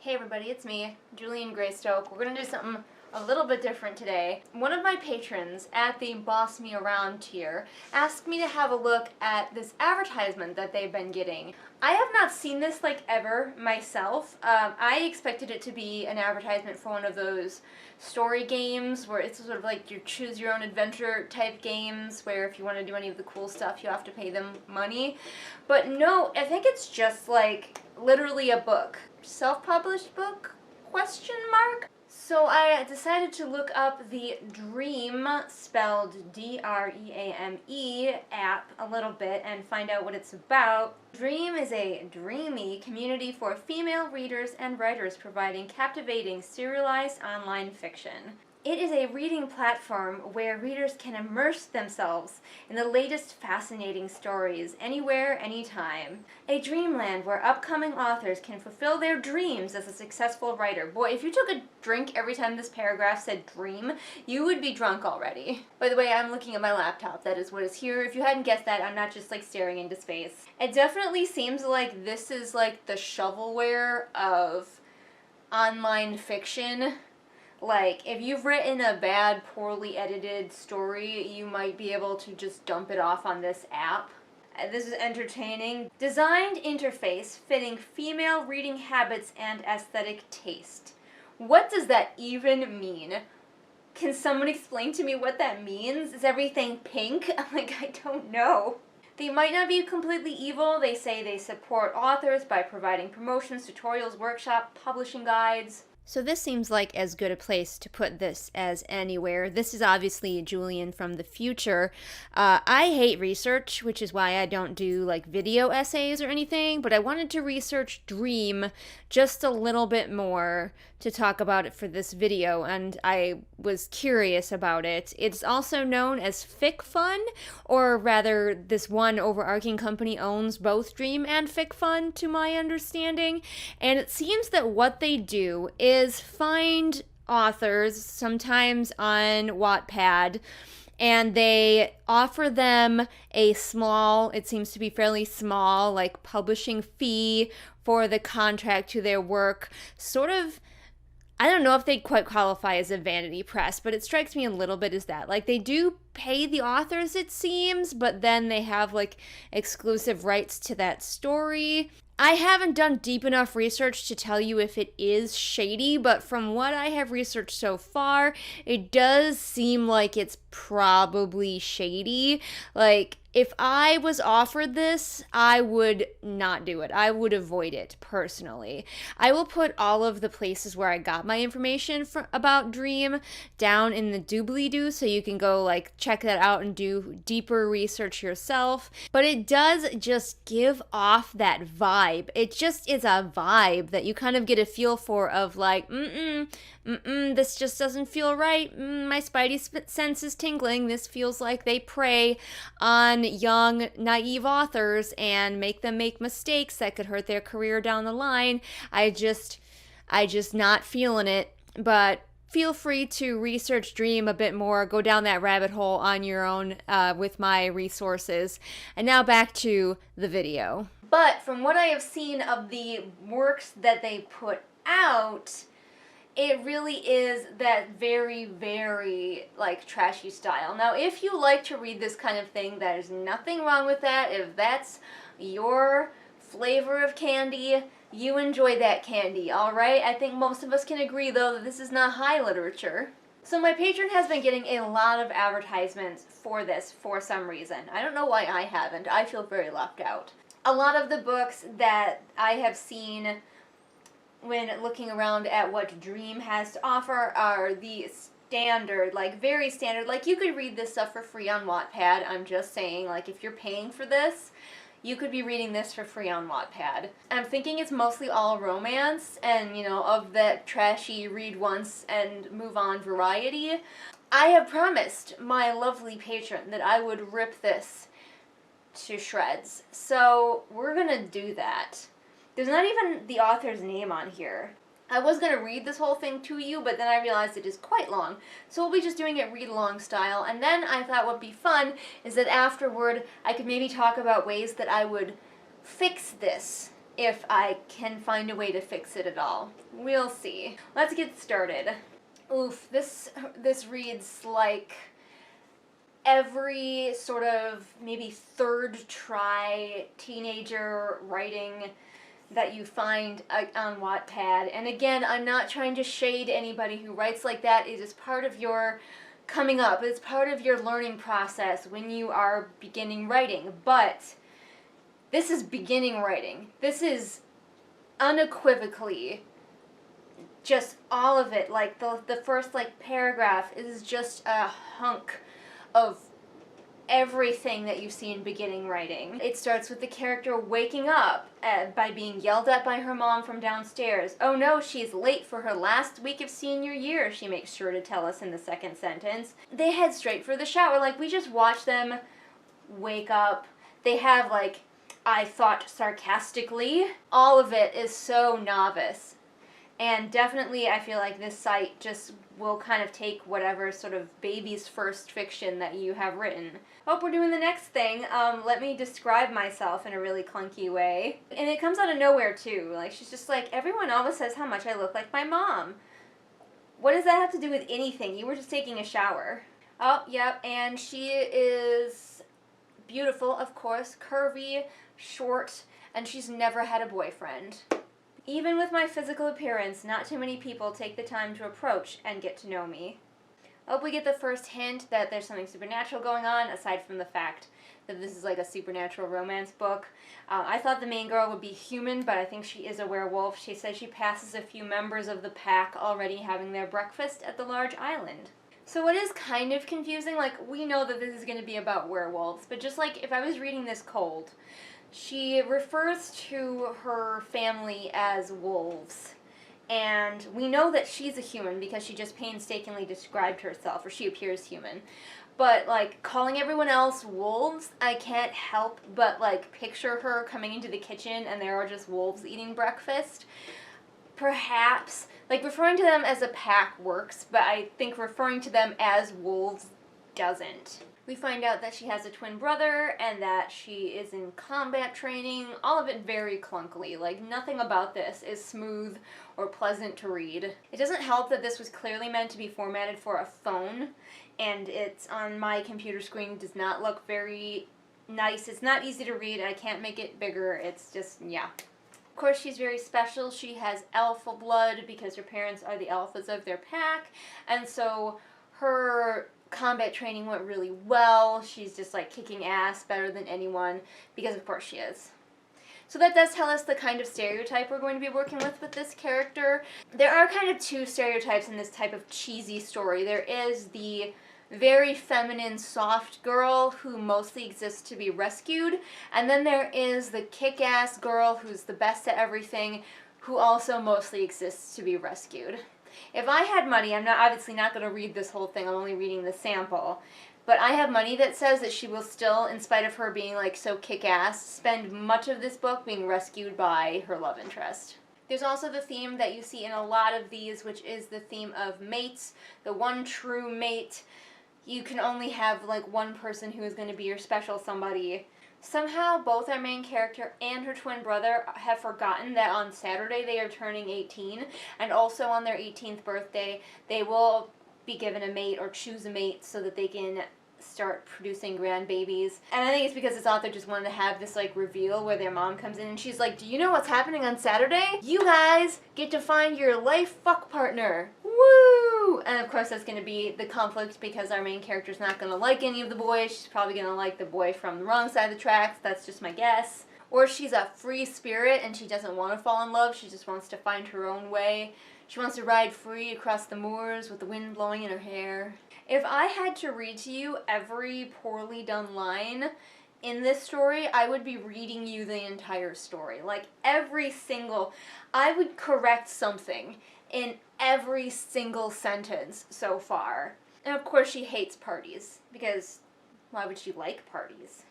Hey everybody, it's me, Julian Greystoke. We're gonna do something a little bit different today. One of my patrons at the Boss Me Around tier asked me to have a look at this advertisement that they've been getting. I have not seen this ever myself. I expected it to be an advertisement for one of those story games where it's sort of like your choose your own adventure type games where if you want to do any of the cool stuff you have to pay them money. But no, I think it's just like literally a book. Self-published book? Question mark? So I decided to look up the Dreame, spelled D-R-E-A-M-E, app a little bit and find out what it's about. Dreame is a dreamy community for female readers and writers providing captivating serialized online fiction. It is a reading platform where readers can immerse themselves in the latest fascinating stories, anywhere, anytime. A dreamland where upcoming authors can fulfill their dreams as a successful writer. Boy, if you took a drink every time this paragraph said dream, you would be drunk already. By the way, I'm looking at my laptop. That is what is here. If you hadn't guessed that, I'm not just staring into space. It definitely seems like this is the shovelware of online fiction. If you've written a bad, poorly edited story, you might be able to just dump it off on this app. This is entertaining. Designed interface fitting female reading habits and aesthetic taste. What does that even mean? Can someone explain to me what that means? Is everything pink? I don't know. They might not be completely evil. They say they support authors by providing promotions, tutorials, workshops, publishing guides. So this seems like as good a place to put this as anywhere. This is obviously Julian from the future. I hate research, which is why I don't do video essays or anything, but I wanted to research Dreame just a little bit more to talk about it for this video, and I was curious about it. It's also known as Ficfun, or rather this one overarching company owns both Dreame and Ficfun to my understanding, and it seems that what they do is find authors, sometimes on Wattpad, and they offer them a small, it seems to be fairly small, publishing fee for the contract to their work. Sort of, I don't know if they'd quite qualify as a vanity press, but it strikes me a little bit as that. They do pay the authors, it seems, but then they have exclusive rights to that story. I haven't done deep enough research to tell you if it is shady, but from what I have researched so far, it does seem like it's probably shady. If I was offered this, I would not do it. I would avoid it, personally. I will put all of the places where I got my information about Dreame down in the doobly-doo, so you can go, check that out and do deeper research yourself. But it does just give off that vibe. It just is a vibe that you kind of get a feel for of, this just doesn't feel right. My spidey sense is tingling. This feels like they prey on young, naive authors and make them make mistakes that could hurt their career down the line. I just not feeling it, but feel free to research Dreame a bit more, go down that rabbit hole on your own with my resources. And now back to the video. But from what I have seen of the works that they put out, it really is that very, very, trashy style. Now, if you like to read this kind of thing, there's nothing wrong with that. If that's your flavor of candy, you enjoy that candy, alright? I think most of us can agree, though, that this is not high literature. So my patron has been getting a lot of advertisements for this for some reason. I don't know why I haven't. I feel very left out. A lot of the books that I have seen when looking around at what Dreame has to offer are the standard, very standard. You could read this stuff for free on Wattpad. I'm just saying, if you're paying for this, you could be reading this for free on Wattpad. I'm thinking it's mostly all romance and, of that trashy read once and move on variety. I have promised my lovely patron that I would rip this to shreds. So we're gonna do that. There's not even the author's name on here. I was going to read this whole thing to you, but then I realized it is quite long. So we'll be just doing it read-along style. And then I thought what would be fun is that afterward I could maybe talk about ways that I would fix this if I can find a way to fix it at all. We'll see. Let's get started. Oof, this reads like every sort of maybe third try teenager writing that you find on Wattpad. And again, I'm not trying to shade anybody who writes like that. It is part of your coming up. It's part of your learning process when you are beginning writing. But this is beginning writing. This is unequivocally just all of it. Like the first like paragraph is just a hunk of everything that you see in beginning writing. It starts with the character waking up by being yelled at by her mom from downstairs. Oh no, she's late for her last week of senior year, she makes sure to tell us in the second sentence. They head straight for the shower. Like, we just watch them wake up. They have, like, I thought sarcastically. All of it is so novice. And definitely I feel like this site just will kind of take whatever sort of baby's first fiction that you have written. Hope we're doing the next thing. Let me describe myself in a really clunky way. And it comes out of nowhere too. Like, she's just like, everyone always says how much I look like my mom. What does that have to do with anything? You were just taking a shower. Oh, yep, and she is beautiful, of course, curvy, short, and she's never had a boyfriend. Even with my physical appearance, not too many people take the time to approach and get to know me. I hope we get the first hint that there's something supernatural going on, aside from the fact that this is like a supernatural romance book. I thought the main girl would be human, but I think she is a werewolf. She says she passes a few members of the pack already having their breakfast at the large island. So what is kind of confusing, like, we know that this is going to be about werewolves, but just like if I was reading this cold, she refers to her family as wolves, and we know that she's a human because she just painstakingly described herself, or she appears human. But, like, calling everyone else wolves, I can't help but, like, picture her coming into the kitchen and there are just wolves eating breakfast. Perhaps, like, referring to them as a pack works, but I think referring to them as wolves doesn't. We find out that she has a twin brother and that she is in combat training, all of it very clunkily. Like, nothing about this is smooth or pleasant to read. It doesn't help that this was clearly meant to be formatted for a phone, and it's on my computer screen, does not look very nice. It's not easy to read, I can't make it bigger, it's just, yeah. Of course, she's very special. She has alpha blood because her parents are the alphas of their pack, and so her combat training went really well. She's just like kicking ass better than anyone, because of course she is. So that does tell us the kind of stereotype we're going to be working with this character. There are kind of two stereotypes in this type of cheesy story. There is the very feminine, soft girl who mostly exists to be rescued, and then there is the kick-ass girl who's the best at everything, who also mostly exists to be rescued. If I had money, I'm obviously not going to read this whole thing, I'm only reading the sample, but I have money that says that she will still, in spite of her being like so kick-ass, spend much of this book being rescued by her love interest. There's also the theme that you see in a lot of these, which is the theme of mates, the one true mate. You can only have like one person who is going to be your special somebody. Somehow, both our main character and her twin brother have forgotten that on Saturday they are turning 18, and also on their 18th birthday, they will be given a mate or choose a mate so that they can start producing grandbabies. And I think it's because this author just wanted to have this like reveal where their mom comes in and she's like, do you know what's happening on Saturday? You guys get to find your life fuck partner. Woo! And of course that's going to be the conflict because our main character's not going to like any of the boys. She's probably going to like the boy from the wrong side of the tracks. That's just my guess. Or she's a free spirit and she doesn't want to fall in love. She just wants to find her own way. She wants to ride free across the moors with the wind blowing in her hair. If I had to read to you every poorly done line in this story, I would be reading you the entire story. Like, every single... I would correct something in every single sentence so far. And of course she hates parties, because why would she like parties?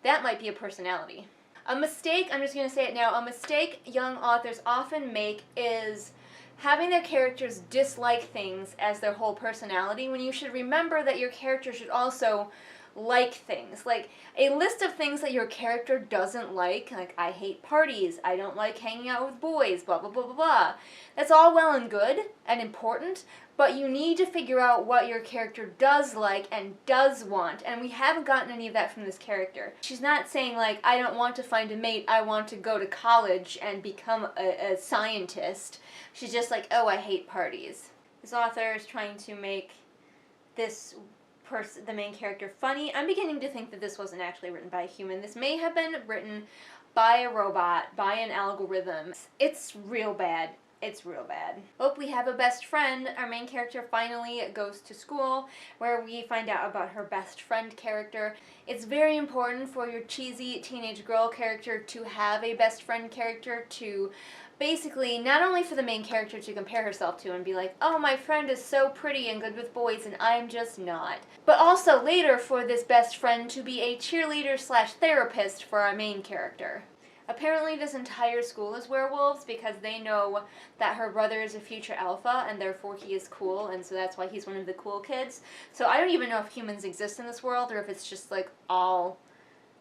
That might be a personality. A mistake, I'm just going to say it now, a mistake young authors often make is having their characters dislike things as their whole personality, when you should remember that your character should also like things. Like, a list of things that your character doesn't like I hate parties, I don't like hanging out with boys, blah, blah, blah, blah, blah. That's all well and good and important, but you need to figure out what your character does like and does want, and we haven't gotten any of that from this character. She's not saying, like, I don't want to find a mate, I want to go to college and become a scientist. She's just like, oh, I hate parties. This author is trying to make this person, the main character, funny. I'm beginning to think that this wasn't actually written by a human. This may have been written by a robot, by an algorithm. It's real bad. It's real bad. Oh, we have a best friend. Our main character finally goes to school, where we find out about her best friend character. It's very important for your cheesy teenage girl character to have a best friend character, to basically, not only for the main character to compare herself to and be like, oh, my friend is so pretty and good with boys and I'm just not, but also later for this best friend to be a cheerleader slash therapist for our main character. Apparently this entire school is werewolves because they know that her brother is a future alpha and therefore he is cool, and so that's why he's one of the cool kids. So I don't even know if humans exist in this world or if it's just like all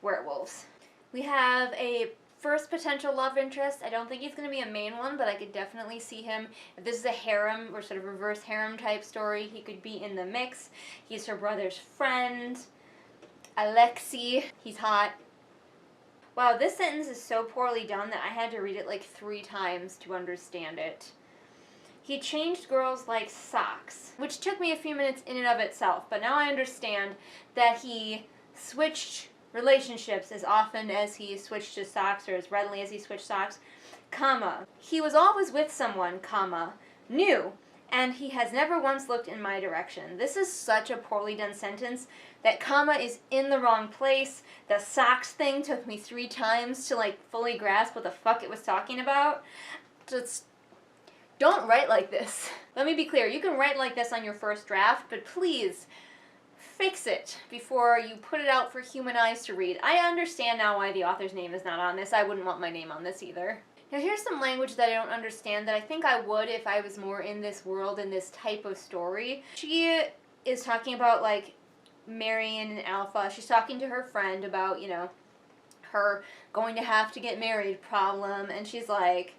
werewolves. We have a first potential love interest. I don't think he's going to be a main one, but I could definitely see him. If this is a harem or sort of reverse harem type story, he could be in the mix. He's her brother's friend. Alexei. He's hot. Wow, this sentence is so poorly done that I had to read it like 3 times to understand it. He changed girls like socks, which took me a few minutes in and of itself, but now I understand that he switched relationships as often as he switched his socks, or as readily as he switched socks, comma. He was always with someone, comma, new, and he has never once looked in my direction. This is such a poorly done sentence. That comma is in the wrong place. The socks thing took me 3 times to like fully grasp what the fuck it was talking about. Just don't write like this. Let me be clear, you can write like this on your first draft, but please fix it before you put it out for human eyes to read. I understand now why the author's name is not on this. I wouldn't want my name on this either. Now here's some language that I don't understand that I think I would if I was more in this world and this type of story. She is talking about like marrying an alpha. She's talking to her friend about, you know, her going to have to get married problem, and she's like,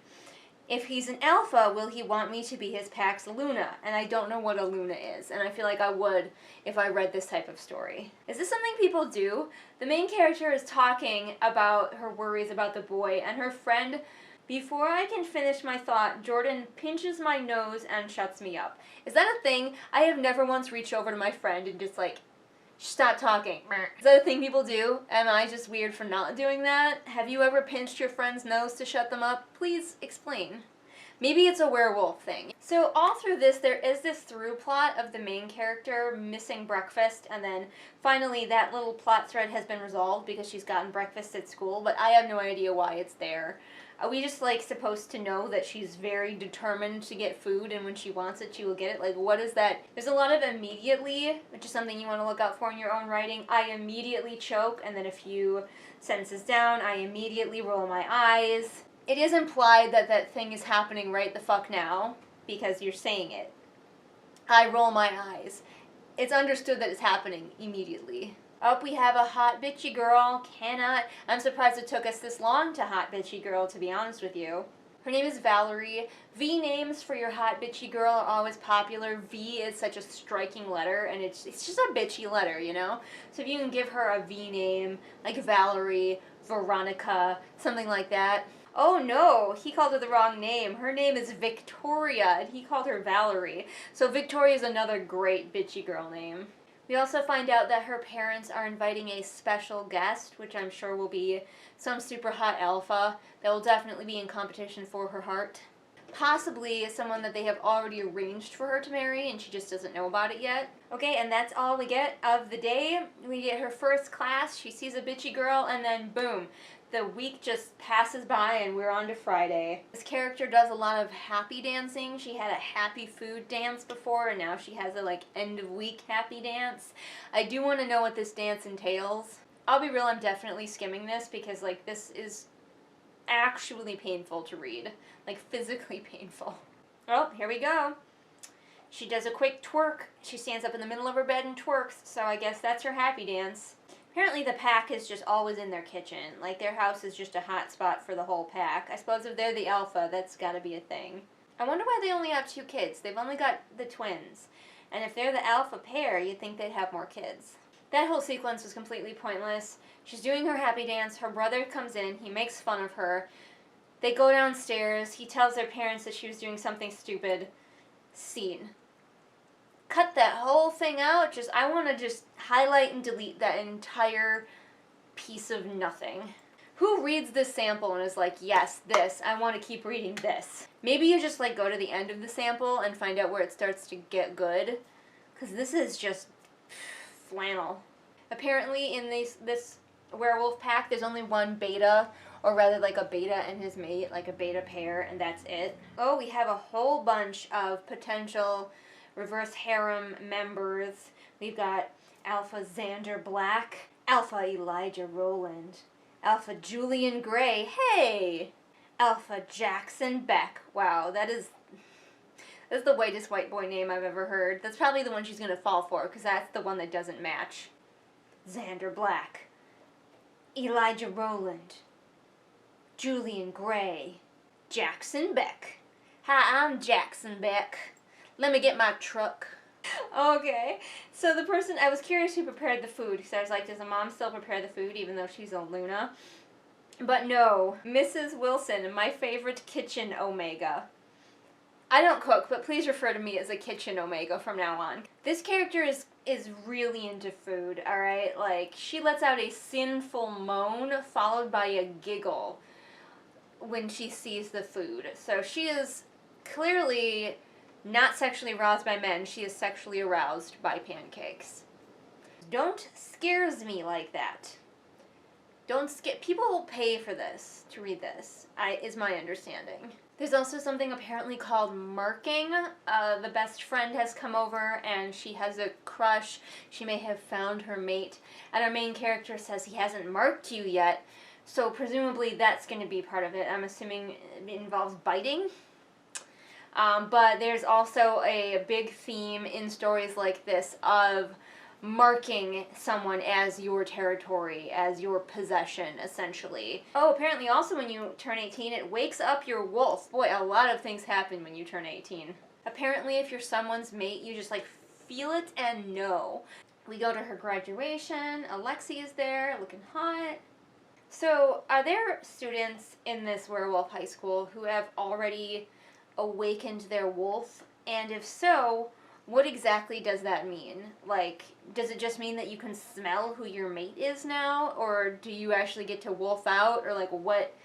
if he's an alpha, will he want me to be his Pax Luna? And I don't know what a Luna is, and I feel like I would if I read this type of story. Is this something people do? The main character is talking about her worries about the boy, and her friend, before I can finish my thought, Jordan pinches my nose and shuts me up. Is that a thing? I have never once reached over to my friend and just like, stop talking. Is that a thing people do? Am I just weird for not doing that? Have you ever pinched your friend's nose to shut them up? Please explain. Maybe it's a werewolf thing. So all through this, there is this through plot of the main character missing breakfast, and then finally that little plot thread has been resolved because she's gotten breakfast at school, but I have no idea why it's there. Are we just, like, supposed to know that she's very determined to get food, and when she wants it, she will get it? Like, what is that? There's a lot of immediately, which is something you want to look out for in your own writing. I immediately choke, and then a few sentences down, I immediately roll my eyes. It is implied that that thing is happening right the fuck now, because you're saying it. I roll my eyes. It's understood that it's happening immediately. Up, we have a hot bitchy girl. I'm surprised it took us this long to hot bitchy girl, to be honest with you. Her name is Valerie. V names for your hot bitchy girl are always popular. V is such a striking letter, and it's just a bitchy letter, you know? So if you can give her a V name, like Valerie, Veronica, something like that. Oh no, he called her the wrong name. Her name is Victoria, and he called her Valerie. So Victoria is another great bitchy girl name. We also find out that her parents are inviting a special guest, which I'm sure will be some super hot alpha that will definitely be in competition for her heart. Possibly someone that they have already arranged for her to marry and she just doesn't know about it yet. Okay, and that's all we get of the day. We get her first class, she sees a bitchy girl, and then boom. The week just passes by and we're on to Friday. This character does a lot of happy dancing. She had a happy food dance before, and now she has a like end of week happy dance. I do want to know what this dance entails. I'll be real, I'm definitely skimming this because like this is actually painful to read. Like physically painful. Oh, here we go. She does a quick twerk. She stands up in the middle of her bed and twerks, so I guess that's her happy dance. Apparently the pack is just always in their kitchen. Like, their house is just a hot spot for the whole pack. I suppose if they're the alpha, that's gotta be a thing. I wonder why they only have 2 kids. They've only got the twins. And if they're the alpha pair, you'd think they'd have more kids. That whole sequence was completely pointless. She's doing her happy dance. Her brother comes in. He makes fun of her. They go downstairs. He tells their parents that she was doing something stupid. Scene. Cut that whole thing out. I want to just highlight and delete that entire piece of nothing. Who reads this sample and is like, yes, this, I want to keep reading this? Maybe you just like go to the end of the sample and find out where it starts to get good. Because this is just flannel. Apparently in this werewolf pack, there's only one beta, or rather like a beta and his mate, like a beta pair, and that's it. Oh, we have a whole bunch of potential reverse harem members. We've got Alpha Xander Black, Alpha Elijah Rowland, Alpha Julian Gray, hey! Alpha Jackson Beck. Wow, that's the whitest white boy name I've ever heard. That's probably the one she's gonna fall for, because that's the one that doesn't match. Xander Black, Elijah Rowland, Julian Gray, Jackson Beck. Hi, I'm Jackson Beck. Let me get my truck. Okay, so the person, I was curious who prepared the food, because I was like, does a mom still prepare the food even though she's a Luna? But no, Mrs. Wilson, my favorite kitchen omega. I don't cook, but please refer to me as a kitchen omega from now on. This character is really into food, alright? Like, she lets out a sinful moan followed by a giggle when she sees the food. So she is clearly not sexually aroused by men, she is sexually aroused by pancakes. Don't scares me like that. Don't scare. People will pay for this, to read this, is my understanding. There's also something apparently called marking. The best friend has come over and she has a crush. She may have found her mate. And our main character says he hasn't marked you yet. So presumably that's going to be part of it. I'm assuming it involves biting. But there's also a big theme in stories like this of marking someone as your territory, as your possession, essentially. Oh, apparently also when you turn 18, it wakes up your wolf. Boy, a lot of things happen when you turn 18. Apparently if you're someone's mate, you just like feel it and know. We go to her graduation. Alexi is there, looking hot. So, are there students in this werewolf high school who have already awakened their wolf? And if so, what exactly does that mean? Like, does it just mean that you can smell who your mate is now? Or do you actually get to wolf out? Or like what?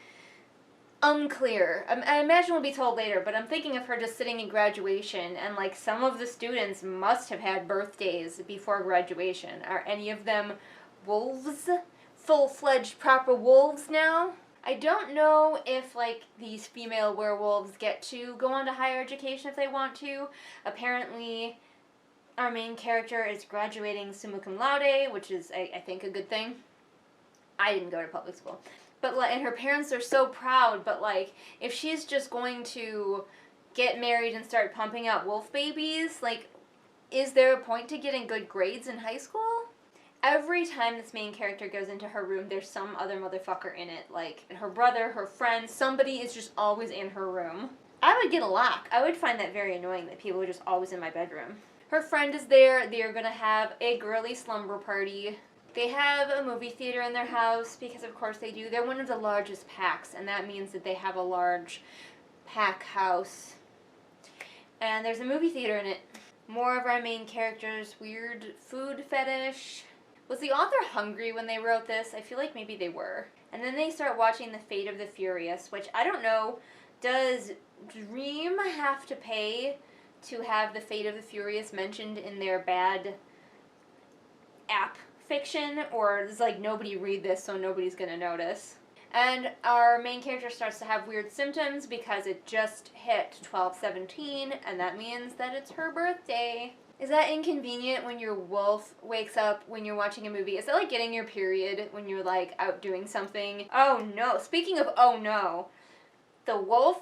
Unclear. I imagine we'll be told later, but I'm thinking of her just sitting in graduation and like some of the students must have had birthdays before graduation. Are any of them wolves? Full-fledged proper wolves now? I don't know if, like, these female werewolves get to go on to higher education if they want to. Apparently, our main character is graduating summa cum laude, which is, I think, a good thing. I didn't go to public school. But, like, and her parents are so proud, but, like, if she's just going to get married and start pumping out wolf babies, like, is there a point to getting good grades in high school? Every time this main character goes into her room, there's some other motherfucker in it. Like, her brother, her friend, somebody is just always in her room. I would get a lock. I would find that very annoying that people are just always in my bedroom. Her friend is there. They are going to have a girly slumber party. They have a movie theater in their house, because of course they do. They're one of the largest packs, and that means that they have a large pack house. And there's a movie theater in it. More of our main character's weird food fetish. Was the author hungry when they wrote this? I feel like maybe they were. And then they start watching The Fate of the Furious, which I don't know, does Dreame have to pay to have The Fate of the Furious mentioned in their bad app fiction? Or is like nobody read this so nobody's gonna notice? And our main character starts to have weird symptoms because it just hit 12/17 and that means that it's her birthday. Is that inconvenient when your wolf wakes up when you're watching a movie? Is that like getting your period when you're like out doing something? Oh no. Speaking of oh no, the wolf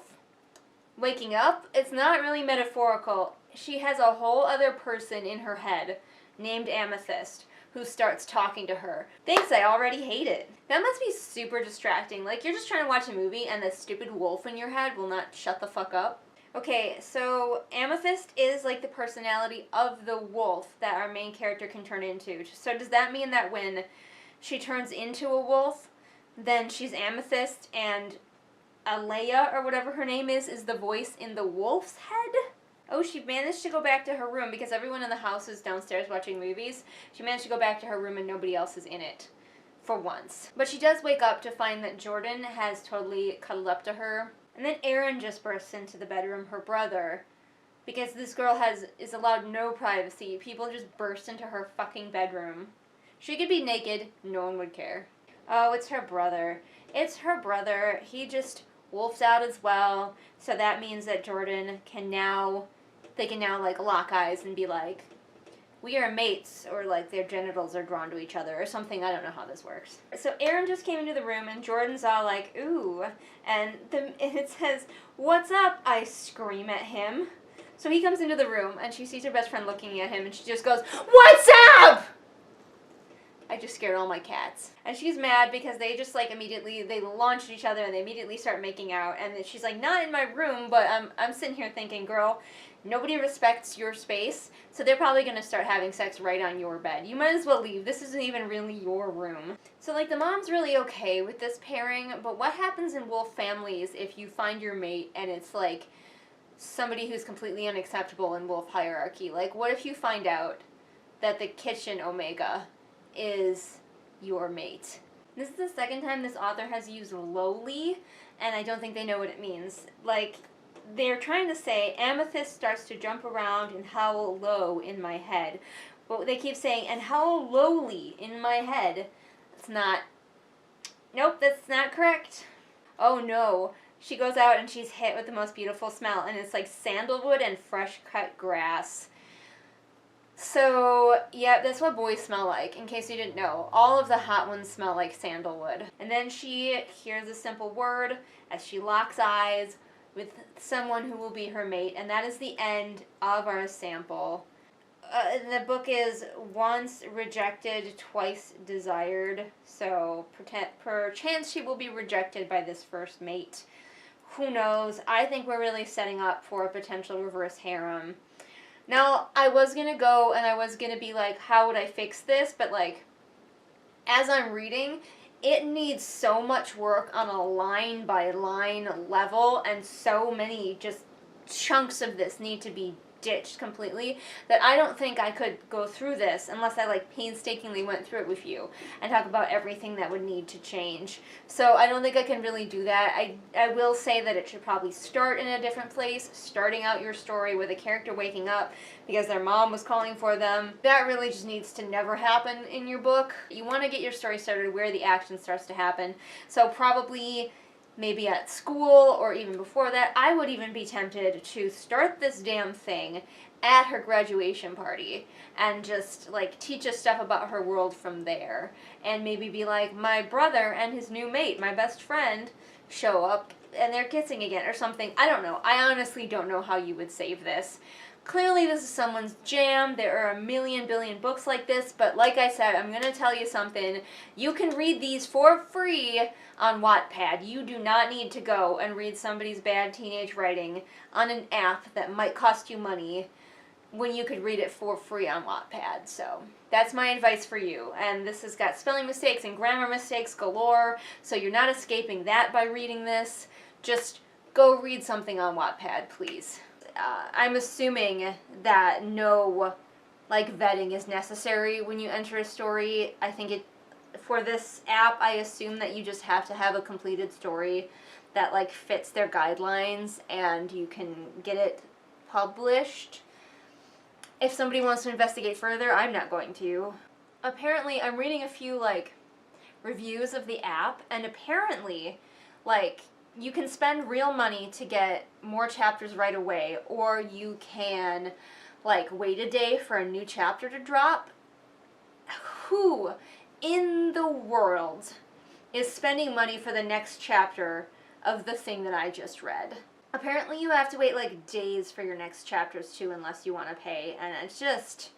waking up, it's not really metaphorical. she has a whole other person in her head named Amethyst who starts talking to her. Thanks, I already hate it. That must be super distracting. Like, you're just trying to watch a movie and the stupid wolf in your head will not shut the fuck up. Okay, so Amethyst is like the personality of the wolf that our main character can turn into. So does that mean that when she turns into a wolf, then she's Amethyst and Alea, or whatever her name is the voice in the wolf's head? Oh, she managed to go back to her room because everyone in the house is downstairs watching movies. She managed to go back to her room and nobody else is in it. For once. But she does wake up to find that Jordan has totally cuddled up to her. And then Aaron just bursts into the bedroom, her brother, because this girl is allowed no privacy. People just burst into her fucking bedroom. She could be naked, no one would care. Oh, it's her brother. It's her brother. He just wolfs out as well. So that means that Jordan can now, they can now like lock eyes and be like, we are mates, or like their genitals are drawn to each other or something. I don't know how this works. So Aaron just came into the room and Jordan's all like, ooh, and it says, what's up? I scream at him. So he comes into the room and she sees her best friend looking at him and she just goes, what's up? I just scared all my cats. And she's mad because they just like immediately, they launch at each other and they immediately start making out. And she's like, not in my room, but I'm sitting here thinking, girl, nobody respects your space, so they're probably going to start having sex right on your bed. You might as well leave. This isn't even really your room. So, like, the mom's really okay with this pairing, but what happens in wolf families if you find your mate and it's, like, somebody who's completely unacceptable in wolf hierarchy? Like, what if you find out that the kitchen omega is your mate? This is the second time this author has used lowly, and I don't think they know what it means. Like, they're trying to say Amethyst starts to jump around and howl low in my head. But they keep saying, and howl lowly in my head. It's not. Nope, that's not correct. Oh no. She goes out and she's hit with the most beautiful smell, and it's like sandalwood and fresh cut grass. So, yeah, that's what boys smell like, in case you didn't know. All of the hot ones smell like sandalwood. And then she hears a simple word as she locks eyes with someone who will be her mate, and that is the end of our sample. The book is once rejected, twice desired, so perchance she will be rejected by this first mate. Who knows? I think we're really setting up for a potential reverse harem. Now, I was going to go and I was going to be like, how would I fix this? But like, as I'm reading, it needs so much work on a line-by-line level, and so many just chunks of this need to be ditched completely, that I don't think I could go through this unless I like painstakingly went through it with you and talk about everything that would need to change. So I don't think I can really do that. I will say that it should probably start in a different place, starting out your story with a character waking up because their mom was calling for them. That really just needs to never happen in your book. You want to get your story started where the action starts to happen. So probably maybe at school or even before that. I would even be tempted to start this damn thing at her graduation party and just like teach us stuff about her world from there, and maybe be like, my brother and his new mate, my best friend, show up and they're kissing again or something. I don't know. I honestly don't know how you would save this. Clearly this is someone's jam. There are a million billion books like this, but like I said, I'm going to tell you something. You can read these for free on Wattpad. You do not need to go and read somebody's bad teenage writing on an app that might cost you money when you could read it for free on Wattpad. So that's my advice for you. And this has got spelling mistakes and grammar mistakes galore, so you're not escaping that by reading this. Just go read something on Wattpad, please. I'm assuming that no, like, vetting is necessary when you enter a story. I think for this app, I assume that you just have to have a completed story that, like, fits their guidelines and you can get it published. If somebody wants to investigate further, I'm not going to. Apparently, I'm reading a few, like, reviews of the app, and apparently, like, you can spend real money to get more chapters right away, or you can, like, wait a day for a new chapter to drop. Who in the world is spending money for the next chapter of the thing that I just read? Apparently you have to wait like days for your next chapters too, unless you want to pay, and it's just,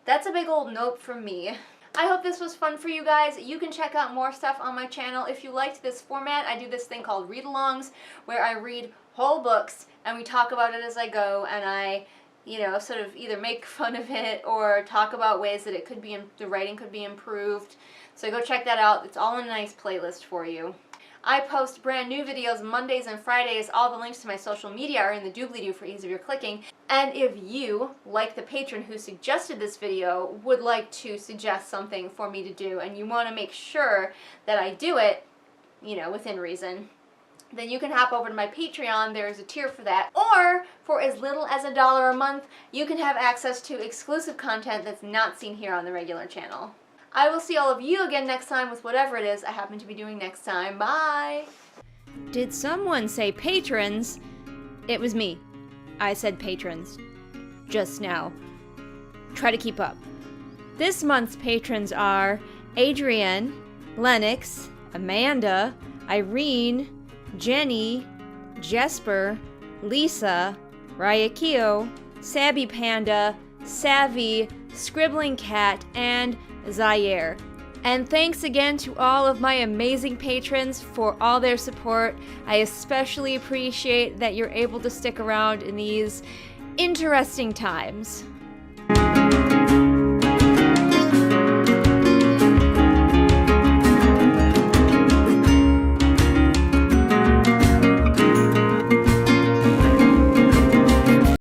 that's a big old nope from me. I hope this was fun for you guys. You can check out more stuff on my channel. If you liked this format, I do this thing called read-alongs, where I read whole books and we talk about it as I go, and I, you know, sort of either make fun of it or talk about ways that it could be, the writing could be improved. So go check that out. It's all in a nice playlist for you. I post brand new videos Mondays and Fridays. All the links to my social media are in the doobly-doo for ease of your clicking. And if you, like the patron who suggested this video, would like to suggest something for me to do and you want to make sure that I do it, you know, within reason, then you can hop over to my Patreon. There's a tier for that. Or for as little as $1 a month, you can have access to exclusive content that's not seen here on the regular channel. I will see all of you again next time with whatever it is I happen to be doing next time. Bye! Did someone say patrons? It was me. I said patrons. Just now. Try to keep up. This month's patrons are Adrienne, Lennox, Amanda, Irene, Jenny, Jesper, Lisa, Ryakio, Sabby Panda, Savvy, Scribbling Cat, and Zaire. And thanks again to all of my amazing patrons for all their support. I especially appreciate that you're able to stick around in these interesting times.